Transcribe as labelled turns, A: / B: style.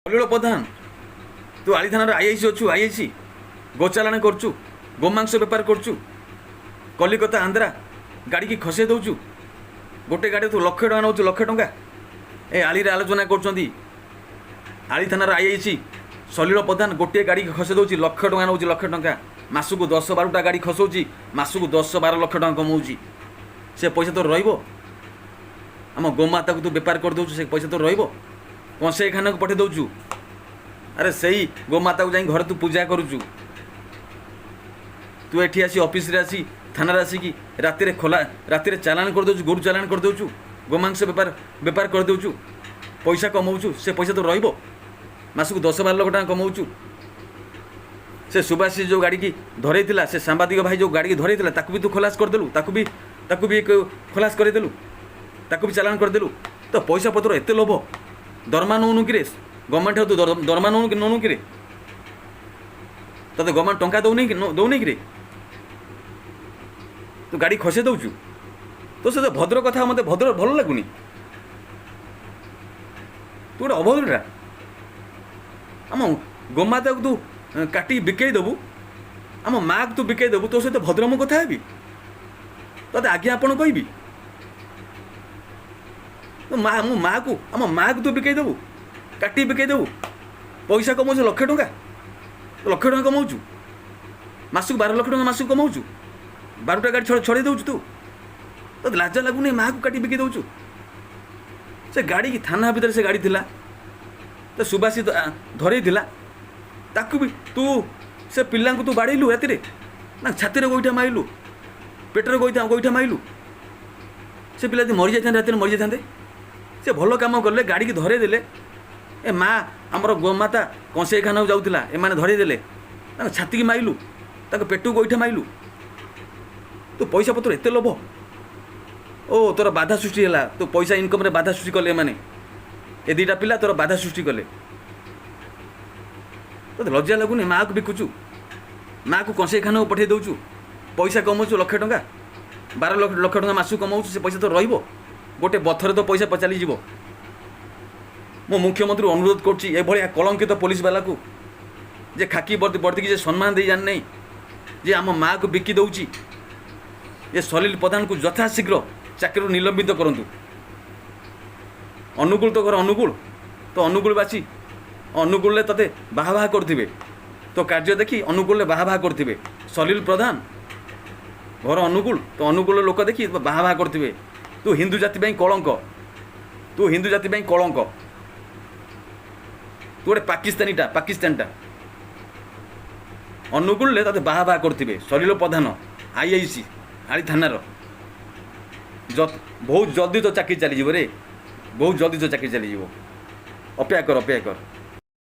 A: ସଲିଳ ପ୍ରଧାନ ତୁ ଆଳି ଥାନାର ଆଇଆଇସି ଅଛୁ। ଆଇଆଇସି ଗୋଚାଲାଣ କରୁଛୁ, ଗୋମାଂସ ବେପାର କରୁଛୁ, କଲିକତା ଆନ୍ଧ୍ରା ଗାଡ଼ିକି ଖସେଇ ଦେଉଛୁ। ଗୋଟେ ଗାଡ଼ି ତୁ ଲକ୍ଷେ ଟଙ୍କା ନେଉଛୁ, ଲକ୍ଷେ ଟଙ୍କା। ଏ ଆଳିରେ ଆଲୋଚନା କରୁଛନ୍ତି ଆଳି ଥାନାର ଆଇଆଇସି ସଲିଳ ପ୍ରଧାନ ଗୋଟିଏ ଗାଡ଼ିକି ଖସେଇ ଦେଉଛି, ଲକ୍ଷ ଟଙ୍କା ନେଉଛି, ଲକ୍ଷ ଟଙ୍କା। ମାସକୁ 10-12ଟା ଗାଡ଼ି ଖସଉଛି, ମାସକୁ 10-12 ଲକ୍ଷ ଟଙ୍କା କମାଉଛି। ସେ ପଇସା ତୋର ରହିବ? ଆମ ଗୋମାତାକୁ ତୁ ବେପାର କରିଦେଉଛୁ, ସେ ପଇସା ତୋର ରହିବ? କଂସେଇଖାନାକୁ ପଠାଇ ଦେଉଛୁ। ଆରେ ସେଇ ଗୋମାତାକୁ ଯାଇ ଘରେ ତୁ ପୂଜା କରୁଛୁ। ତୁ ଏଠି ଆସି ଅଫିସରେ ଆସି ଥାନାରେ ଆସିକି ରାତିରେ ଚାଲାଣ କରିଦେଉଛୁ, ଗୋରୁ ଚାଲାଣ କରିଦେଉଛୁ, ଗୋମାଂସ ବେପାର କରିଦେଉଛୁ, ପଇସା କମାଉଛୁ। ସେ ପଇସା ତୋର ରହିବ? ମାସକୁ 10-12 ଲକ୍ଷ ଟଙ୍କା କମାଉଛୁ। ସେ ସୁବାଶୀ ଯେଉଁ ଗାଡ଼ିକି ଧରେଇଥିଲା, ସେ ସାମ୍ବାଦିକ ଭାଇ ଯେଉଁ ଗାଡ଼ିକି ଧରେଇଥିଲା, ତାକୁ ବି ତୁ ଖଲାସ କରିଦେଲୁ, ତାକୁ ବି ଖଲାସ କରିଦେଲୁ, ତାକୁ ବି ଚାଲାଣ କରିଦେଲୁ। ତ ପଇସା ପତ୍ର ଏତେ ଲୋଭ? ଦରମା ନେଉନୁ କିରେ? ଗଭର୍ଣ୍ଣମେଣ୍ଟ ତୁ ଦରମା ନେଉନୁ କିରେ? ତତେ ଗଭର୍ଣ୍ଣମେଣ୍ଟ ଟଙ୍କା ଦେଉନି କିରେ? ତୁ ଗାଡ଼ି ଖସେଇ ଦେଉଛୁ। ତ ସେ ଭଦ୍ର କଥା ମୋତେ ଭଲ ଲାଗୁନି। ତୁ ଗୋଟେ ଅଭଦ୍ରଟା। ଆମ ଗୋମାତାକୁ ତୁ କାଟିକି ବିକେଇ ଦେବୁ, ଆମ ମାଆକୁ ତୁ ବିକେଇ ଦେବୁ। ତୋ ସହିତ ଭଦ୍ର ମୁଁ କଥା ହେବି? ତତେ ଆଜ୍ଞା ଆପଣ କହିବି? ଆମ ମାଆକୁ ତୁ ବିକେଇ ଦେବୁ, କାଟିକି ବିକେଇ ଦେବୁ। ପଇସା କମାଉଛୁ ଲକ୍ଷେ ଟଙ୍କା, ଲକ୍ଷେ ଟଙ୍କା କମାଉଛୁ। ମାସକୁ 12 ଲକ୍ଷ ଟଙ୍କା ମାସକୁ କମାଉଛୁ। 12ଟା ଗାଡ଼ି ଛଡ଼େଇ ଦେଉଛୁ ତୁ। ତତେ ଲାଜ ଲାଗୁନି? ମାଆକୁ କାଟି ବିକି ଦେଉଛୁ। ସେ ଗାଡ଼ିକି ଥାନା ଭିତରେ ସେ ଗାଡ଼ି ଥିଲା, ତ ସୁବାଶୀ ଧରେଇଥିଲା, ତାକୁ ବି ତୁ ସେ ପିଲାଙ୍କୁ ତୁ ବାଡ଼େଇଲୁ ରାତିରେ, ନା ଛାତିରେ ଗୋଇଠା ମାଇଲୁ, ପେଟରେ ଗୋଇଠା ମାଇଲୁ। ସେ ପିଲା ଯଦି ମରିଯାଇଥାନ୍ତେ, ରାତିରେ ମରିଯାଇଥାନ୍ତେ। ସେ ଭଲ କାମ କଲେ, ଗାଡ଼ିକି ଧରେଇ ଦେଲେ। ଏ ମା ଆମର ଗୋମାତା କଂସେଇଖାନାକୁ ଯାଉଥିଲା, ଏମାନେ ଧରେଇ ଦେଲେ, ତାଙ୍କ ଛାତିକି ମାଇଲୁ, ତାଙ୍କ ପେଟକୁ ଗୋଇଠା ମାଇଲୁ। ତୁ ପଇସା ପତ୍ର ଏତେ ଲୋଭ? ଓ ତୋର ବାଧା ସୃଷ୍ଟି ହେଲା, ତୁ ପଇସା ଇନକମ୍ରେ ବାଧା ସୃଷ୍ଟି କଲେ ଏମାନେ। ଏ ଦୁଇଟା ପିଲା ତୋର ବାଧା ସୃଷ୍ଟି କଲେ। ତୋତେ ଲଜ୍ଜା ଲାଗୁନି? ମାଆକୁ ବିକୁଛୁ, ମାଆକୁ କଂସେଇଖାନାକୁ ପଠାଇ ଦେଉଛୁ, ପଇସା କମାଉଛୁ ଲକ୍ଷେ ଟଙ୍କା, 12 ଲକ୍ଷ ଟଙ୍କା ମାସକୁ କମାଉଛୁ। ସେ ପଇସା ତ ରହିବ? ଗୋଟେ ବଥରେ ତ ପଇସା ଚାଲିଯିବ। ମୁଁ ମୁଖ୍ୟମନ୍ତ୍ରୀ ଅନୁରୋଧ କରୁଛି, ଏଭଳିଆ କଳଙ୍କିତ ପୋଲିସ ବାଲାକୁ, ଯେ ଖାକି ବର୍ଦ୍ଦିକି ଯେ ସମ୍ମାନ ଦେଇ ଜାଣିନାହିଁ, ଯେ ଆମ ମାଆକୁ ବିକି ଦେଉଛି, ଏ ସଲିଲ ପ୍ରଧାନକୁ ଯଥାଶୀଘ୍ର ଚାକିରିରୁ ନିଲମ୍ବିତ କରନ୍ତୁ। ଅନୁଗୁଳ ତ ଘର ଅନୁଗୁଳ, ତ ଅନୁଗୁଳବାସୀ ଅନୁଗୁଳରେ ତତେ ବାହା କରୁଥିବେ, ତୋ କାର୍ଯ୍ୟ ଦେଖି ଅନୁଗୁଳରେ ବାହା କରୁଥିବେ। ସଲିଲ ପ୍ରଧାନ ଘର ଅନୁଗୁଳ, ତ ଅନୁଗୁଳର ଲୋକ ଦେଖି ବାହା କରୁଥିବେ। ତୁ ହିନ୍ଦୁ ଜାତି ପାଇଁ କଳଙ୍କ, ତୁ ହିନ୍ଦୁ ଜାତି ପାଇଁ କଳଙ୍କ। ତୁ ଗୋଟେ ପାକିସ୍ତାନୀଟା। ଅନୁଗୁଳରେ ତତେ ବାହା କରୁଥିବେ। ସଲିଲ ପ୍ରଧାନ ଆଇଆଇସି ଆଳି ଥାନାର, ବହୁତ ଜଲ୍ଦି ତ ଚାକିରି ଚାଲିଯିବ ରେ, ବହୁତ ଜଲ୍ଦି ତ ଚାକିରି ଚାଲିଯିବ। ଅପେକ୍ଷା କର।